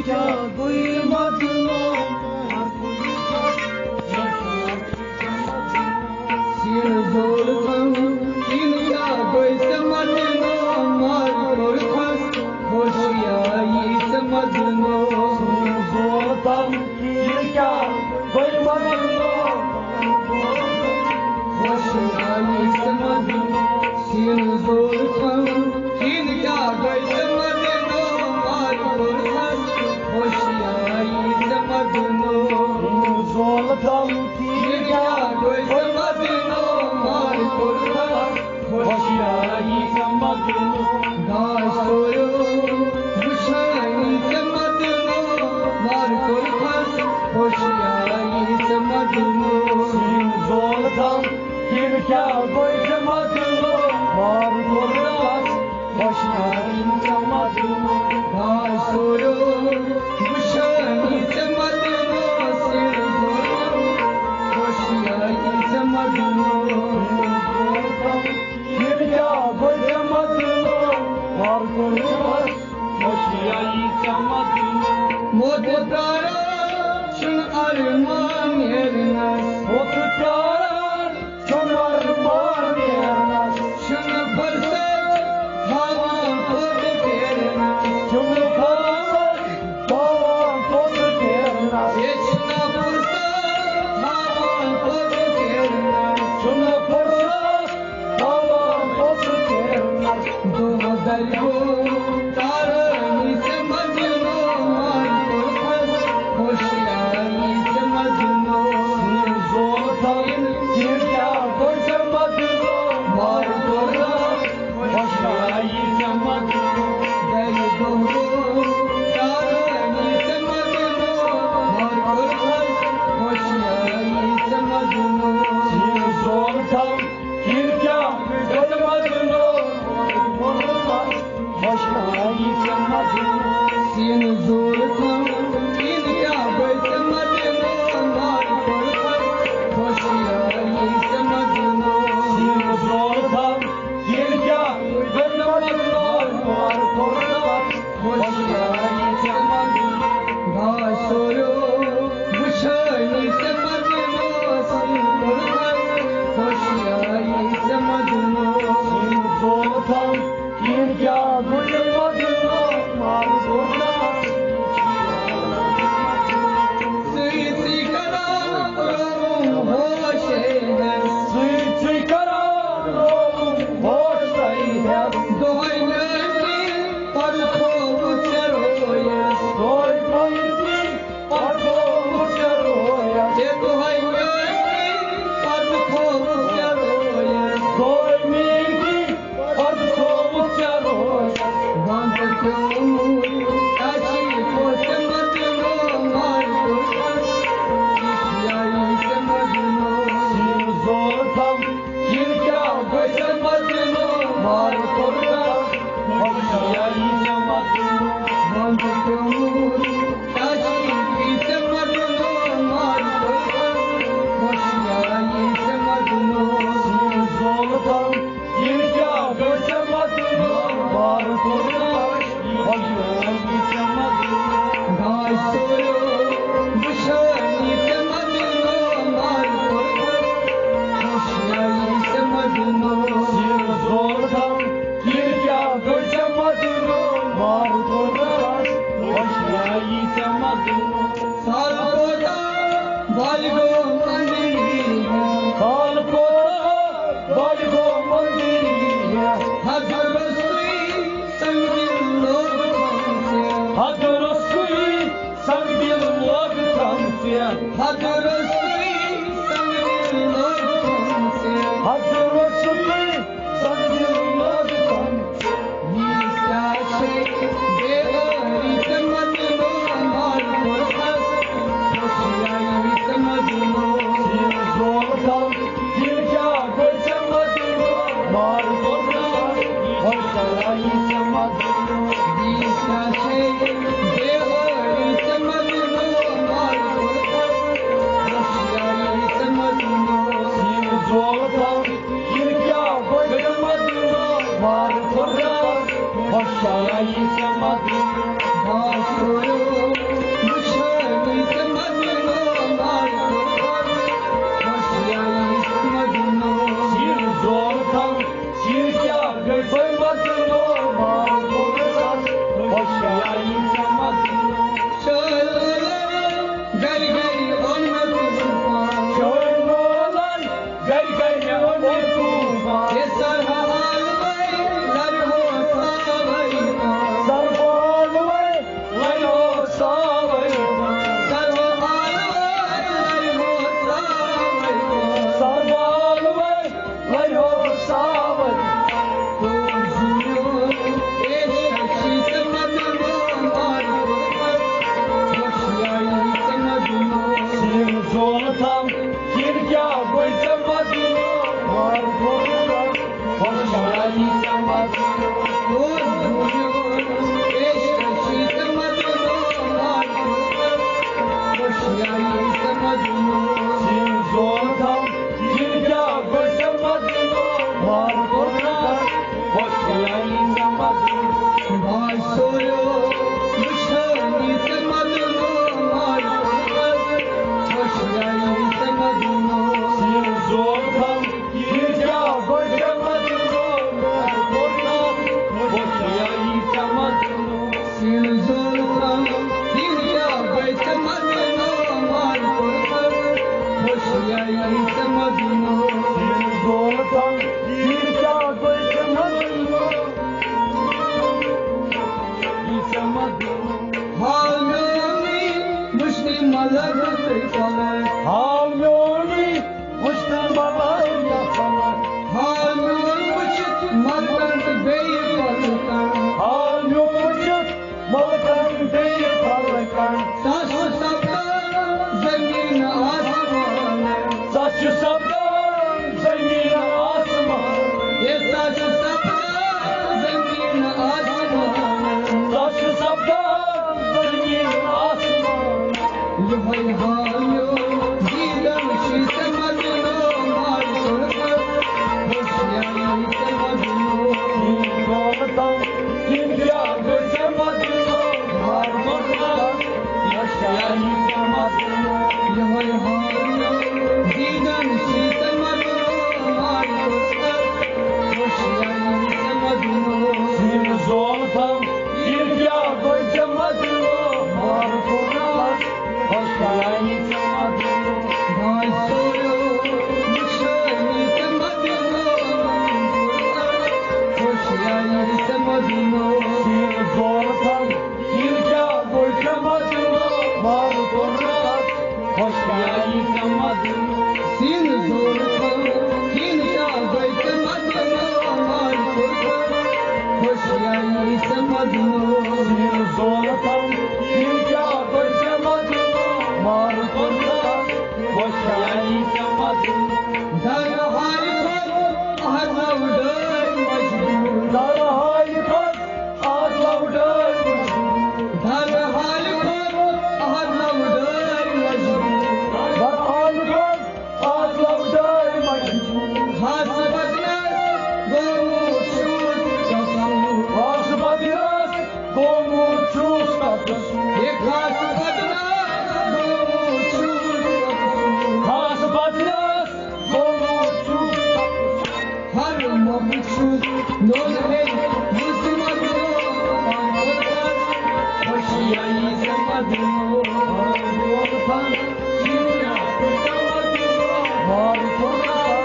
क्या कोई मदनो सीन जोर कम सीन क्या कोई समझनो मार कोर खस होशियाई समझनो सीन जोर कम सीन क्या कोई मदनो होशियाई समझनो सीन जोर कम सीन क्या कोई समझनो मार कोर खस होशियाई समझनो जोर कम सीन क्या कोई समझनो मार कोर खस होशियाई समझनो घास सोयो मुशाई समझनो मार कोर खस होशियाई समझनो सीन जोर कम सीन क्या कोई समझनो मार कोर खस होशियाई समझनो घास सोयो मुशाई समझनो सीन जोर कम होशियाई समझनो सीन क्या कोई समझनो मार कोर खस होशियाई समझनो मोत तारा शुन अरमान हेरनस मोत तारा शुन अरमान हेरनस शुन फरसत हवा खुद फेरनस शुन फरसत हवा खुद फेरनस इतना फरसत हवा खुद फेरनस शुन फरसत हवा खुद फेरनस दो दरियो तारनी समझनो मार कोर खस होशियाई समझनो सीन जोर कम सीन क्या कोई समझनो मार कोर खस होशियाई समझनो दरी दोहरो तारनी समझनो मार कोर खस होशियाई समझनो सीन जोर कम सीन क्या कोई समझनो मार कोर खस होशियाई समझनो सीन जोर कम सीन क्या कोई समझनो मार कोर खस होशियाई समझनो सीन जोर कम सीन क्या कोई समझनो मार कोर खस होशियाई समझनो घास सोयो मुशाई समझनो सीन कोर खस होशियाई समझनो सीन जोर कम सीन क्या कोई समझनो मार कोर खस सी करा होश है सी करा होश है दोई नदी पर खो चरोया दोई नदी पर खो चरोया ये दोई नदी पर खो चरोया दोई नदी पर खो चरोया वंद क्यों काशी को समझनो मार कोर खस होशियाई समझनो सीन जोर कम सीन क्या कोई समझनो मार कोर खस होशियाई समझनो वंद क्यों काशी की समझनो मार कोर खस होशियाई समझनो सीन जोर कम सीन क्या कोई समझनो मार कोर खस होशियाई समझनो घास सोयो मुशाई समझनो मार कोर खस होशियाई समझनो सीन जोर कम सीन क्या कोई समझनो मार कोर खस होशियाई समझनो साल कोटा बालगो मंदिरी है साल कोटा बालगो मंदिरी है हजर सुई संगिल लोग कमसे हजर सुई संगिल लोग कमसे हजर सुई संगिल लोग कमसे हजर सुई संगिल लोग कमसे निशा से बेगरी समझनो मार कोर खस होशियाई समझनो सीन जोर कम सीन क्या कोई समझनो मार कोर खस होशियाई समझनो निशा से बेगरी समझनो मार कोर खस होशियाई समझनो सीन जोर कम सीन क्या कोई समझनो मार कोर खस होशियाई समझनो घास सोयो Hal yolu uçtan baba yapalım. Hal yolu uçut malkan değil palkan. Hal yolu uçut malkan değil palkan. Saçı saptan zemin asman. Saçı saptan zemin asman. Saçı saptan zemin asman. Saçı saptan zemin asman. Yuhay hayo didam şite madino mar sorka hoşyayı semadino Nikolatan kimya göze madino mar sorka hoşyayı semadino Yuhay hayo didam şite madino mar sorka hoşyayı semadino Nikolatan kimya göze madino mar sorka hoşyayı semadino Vay soyo hoşyayı semadino hoşyayı semadino Nikolatan kimya göze madino mar sorka hoşyayı semadino Sin zorkan kimya göze madino mar sorka hoşyayı semadino Sin zorkan kimya göze madino mar sorka hoşyayı semadino Darhay kod ahlavdar majbur Darhay kod ahlavdar majbur Darhay kod ahlavdar majbur Darhay kod ahlavdar majbur Hasbadnas gomuchus kasam Hasbadnas gomuchus kasam Ek hasbadnas gomuchus kasam Hasbadnas gomuchus kasam Har momuchus nol hey muslimadino Markorkan hoşyayı semadino Markorkan kimya semadino Markorkan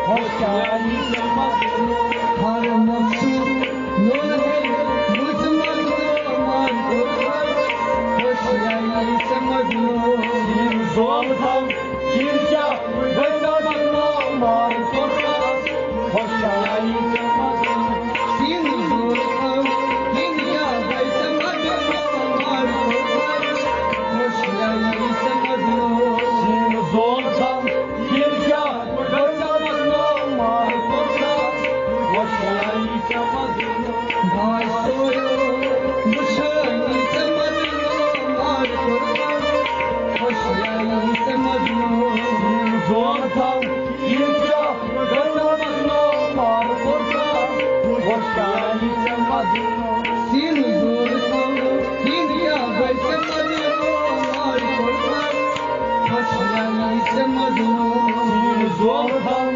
hoşyayı semadino Har momuchus nol hey muslimadino Markorkan hoşyayı semadino Zoltan kimya semadino Markorkan hoşyayı semadino Sin zoltan kimya semadino Markorkan hoşyayı semadino Sin zoltan kimya semadino Markorkan hoşyayı semadino Vay soyo hoşyayı semadino Markorkan hoşyayı semadino Zoltan kimya semadino Markorkan hoşyayı semadino Sin zoltan kimya semadino Markorkan hoşyayı semadino Sin zoltan